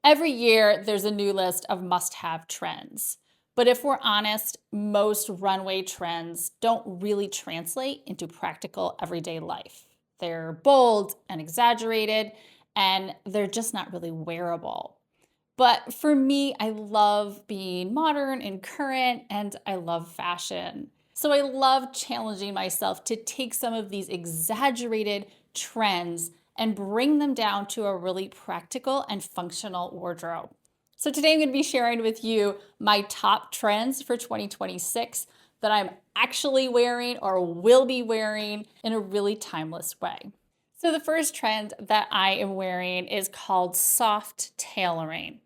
Every year, there's a new list of must-have trends. But if we're honest, most runway trends don't really translate into practical everyday life. They're bold and exaggerated, and they're just not really wearable. But for me, I love being modern and current, and I love fashion. So I love challenging myself to take some of these exaggerated trends and bring them down to a really practical and functional wardrobe. So today I'm going to be sharing with you my top trends for 2026 that I'm actually wearing or will be wearing in a really timeless way. So the first trend that I am wearing is called soft tailoring.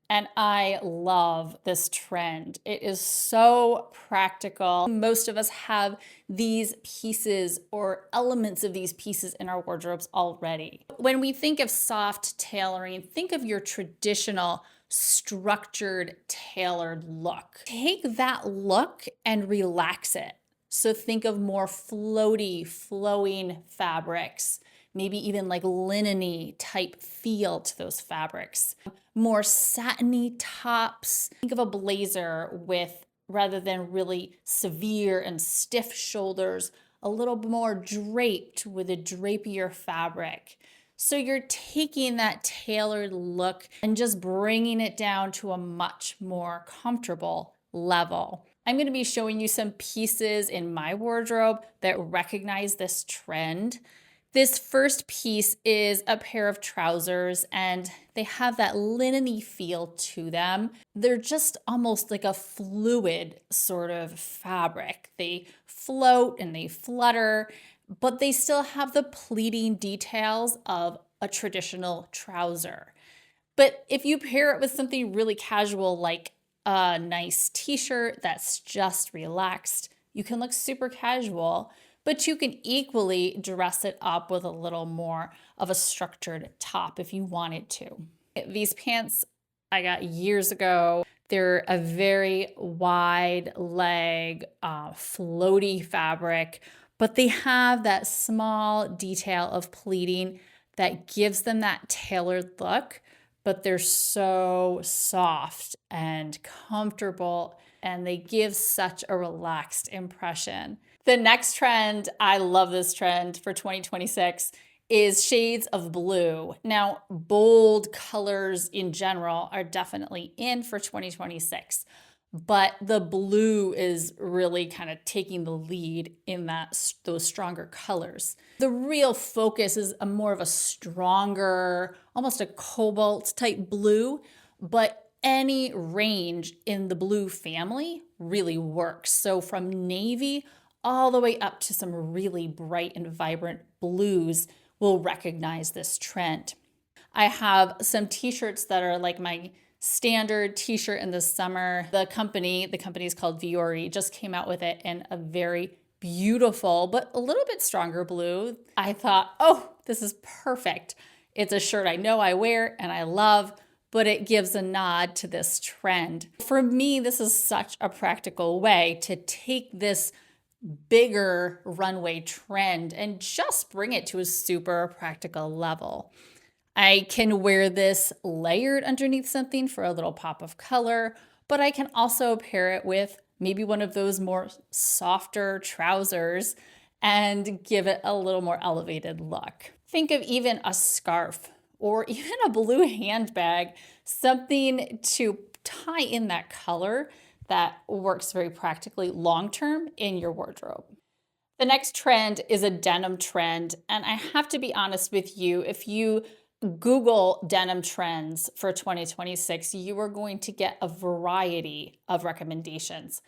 And I love this trend. It is so practical. Most of us have these pieces or elements of these pieces in our wardrobes already. When we think of soft tailoring, think of your traditional structured, tailored look. Take that look and relax it. So think of more floaty, flowing fabrics, maybe even like linen-y type feel to those fabrics. More satiny tops. Think of a blazer with, rather than really severe and stiff shoulders, a little more draped with a drapier fabric. So you're taking that tailored look and just bringing it down to a much more comfortable level. I'm going to be showing you some pieces in my wardrobe that recognize this trend. This first piece is a pair of trousers, and they have that linen-y feel to them. They're just almost like a fluid sort of fabric. They float and they flutter, but they still have the pleating details of a traditional trouser. But if you pair it with something really casual like a nice t-shirt that's just relaxed, you can look super casual, but you can equally dress it up with a little more of a structured top if you wanted to. These pants I got years ago. They're a very wide leg, floaty fabric, but they have that small detail of pleating that gives them that tailored look, but they're so soft and comfortable, and they give such a relaxed impression. The next trend, I love this trend for 2026, is shades of blue. Now, bold colors in general are definitely in for 2026, but the blue is really kind of taking the lead in those stronger colors. The real focus is more of a stronger, almost a cobalt type blue, but any range in the blue family really works. So from navy all the way up to some really bright and vibrant blues will recognize this trend. I have some t-shirts that are like my standard t-shirt in the summer. The company is called Vuori, just came out with it in a very beautiful, but a little bit stronger blue. I thought, oh, this is perfect. It's a shirt I know I wear and I love, but it gives a nod to this trend. For me, this is such a practical way to take this bigger runway trend and just bring it to a super practical level. I can wear this layered underneath something for a little pop of color, but I can also pair it with maybe one of those more softer trousers and give it a little more elevated look. Think of even a scarf or even a blue handbag, something to tie in that color that works very practically long-term in your wardrobe. The next trend is a denim trend, and I have to be honest with you, if you Google denim trends for 2026, you are going to get a variety of recommendations.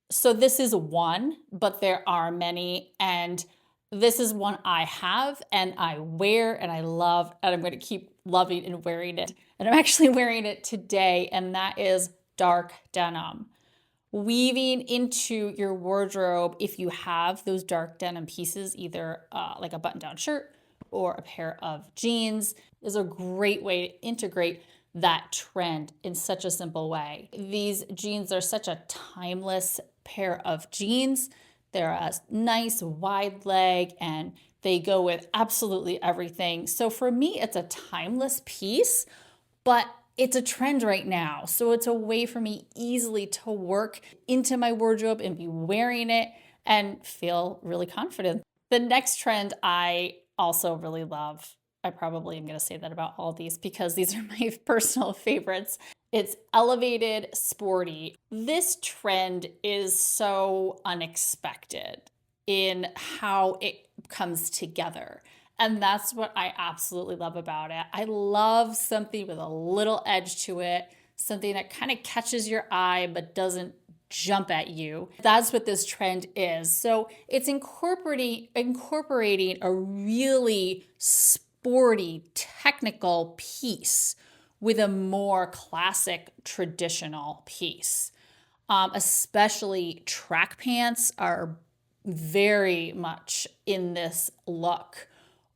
So this is one, but there are many, and this is one I have and I wear and I love, and I'm going to keep loving and wearing it. And I'm actually wearing it today, and that is dark denim. Weaving into your wardrobe, if you have those dark denim pieces, either like a button-down shirt or a pair of jeans, is a great way to integrate that trend in such a simple way. These jeans are such a timeless pair of jeans. They're a nice wide leg and they go with absolutely everything. So for me, it's a timeless piece, but it's a trend right now. So it's a way for me easily to work into my wardrobe and be wearing it and feel really confident. The next trend I also really love. I probably am going to say that about all these because these are my personal favorites. It's elevated sporty. This trend is so unexpected in how it comes together. And that's what I absolutely love about it. I love something with a little edge to it, something that kind of catches your eye but doesn't jump at you. That's what this trend is. So it's incorporating a really sporty, technical piece with a more classic, traditional piece. Especially track pants are very much in this look,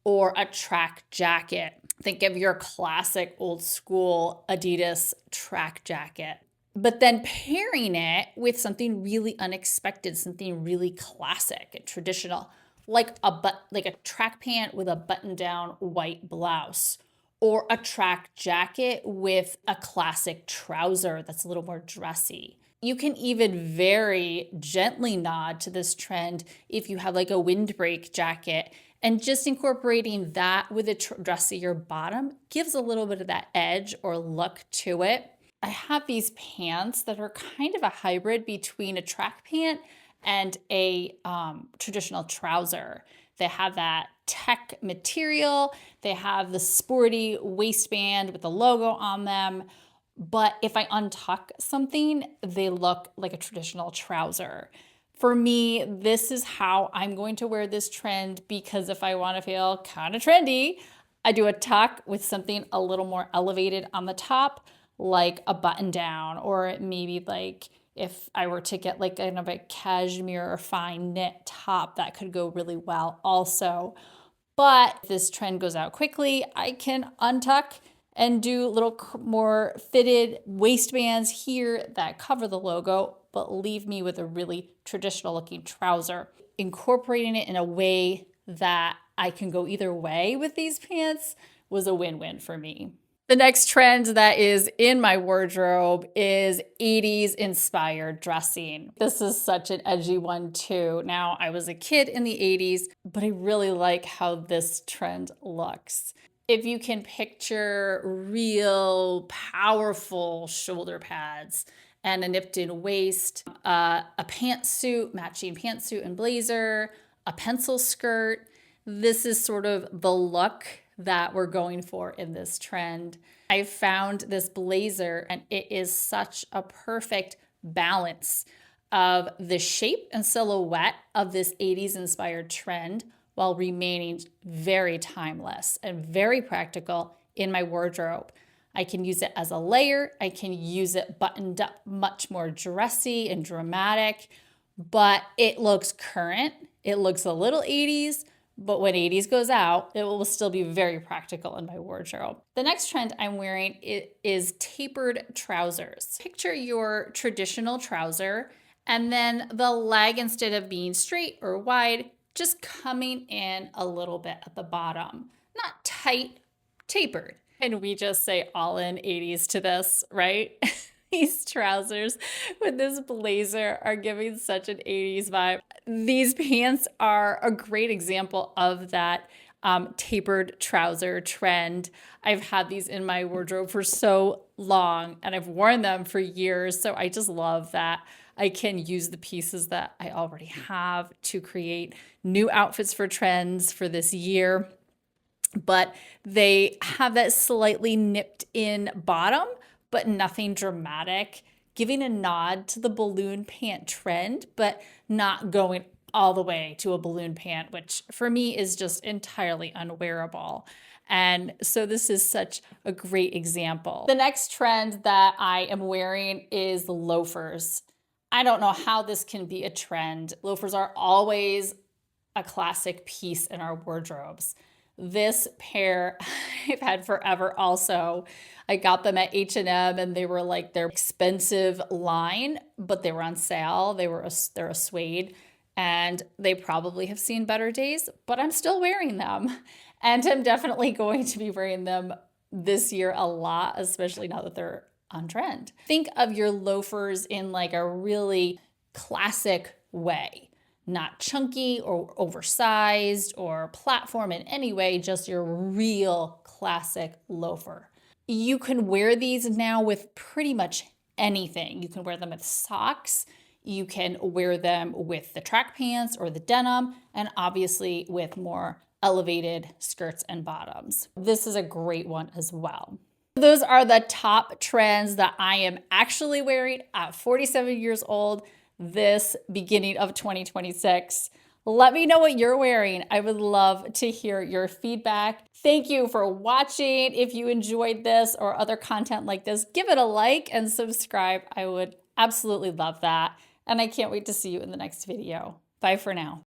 or a track jacket. Think of your classic old school Adidas track jacket. But then pairing it with something really unexpected, something really classic and traditional, like a track pant with a button-down white blouse, or a track jacket with a classic trouser that's a little more dressy. You can even very gently nod to this trend if you have like a windbreak jacket, and just incorporating that with a dressier bottom gives a little bit of that edge or look to it. I have these pants that are kind of a hybrid between a track pant and a traditional trouser. They have that tech material. They have the sporty waistband with the logo on them. But if I untuck something, they look like a traditional trouser. For me, this is how I'm going to wear this trend, because if I want to feel kind of trendy, I do a tuck with something a little more elevated on the top, like a button down, or maybe like if I were to get like kind of a cashmere or fine knit top, that could go really well also. But if this trend goes out quickly, I can untuck and do little more fitted waistbands here that cover the logo, but leave me with a really traditional looking trouser. Incorporating it in a way that I can go either way with these pants was a win-win for me. The next trend that is in my wardrobe is 80s inspired dressing. This is such an edgy one too. Now, I was a kid in the 80s, but I really like how this trend looks. If you can picture real powerful shoulder pads and a nipped in waist, a pantsuit, matching pantsuit and blazer, a pencil skirt, this is sort of the look that we're going for in this trend. I found this blazer and it is such a perfect balance of the shape and silhouette of this 80s inspired trend while remaining very timeless and very practical in my wardrobe. I can use it as a layer. I can use it buttoned up, much more dressy and dramatic, but it looks current. It looks a little 80s, but when 80s goes out, it will still be very practical in my wardrobe. The next trend I'm wearing is tapered trousers. Picture your traditional trouser, and then the leg, instead of being straight or wide, just coming in a little bit at the bottom. Not tight, tapered. And we just say all in 80s to this, right? These trousers with this blazer are giving such an 80s vibe. These pants are a great example of that tapered trouser trend. I've had these in my wardrobe for so long and I've worn them for years. So I just love that I can use the pieces that I already have to create new outfits for trends for this year. But they have that slightly nipped in bottom, but nothing dramatic, giving a nod to the balloon pant trend, but not going all the way to a balloon pant, which for me is just entirely unwearable. And so this is such a great example. The next trend that I am wearing is loafers. I don't know how this can be a trend. Loafers are always a classic piece in our wardrobes. This pair I've had forever also. I got them at H&M and they were like their expensive line, but they were on sale. They're a suede and they probably have seen better days, but I'm still wearing them. And I'm definitely going to be wearing them this year a lot, especially now that they're on trend. Think of your loafers in like a really classic way, not chunky or oversized or platform in any way, just your real classic loafer. You can wear these now with pretty much anything. You can wear them with socks. You can wear them with the track pants or the denim, and obviously with more elevated skirts and bottoms. This is a great one as well. Those are the top trends that I am actually wearing at 47 years old this beginning of 2026. Let me know what you're wearing. I would love to hear your feedback. Thank you for watching. If you enjoyed this or other content like this, give it a like and subscribe. I would absolutely love that. And I can't wait to see you in the next video. Bye for now.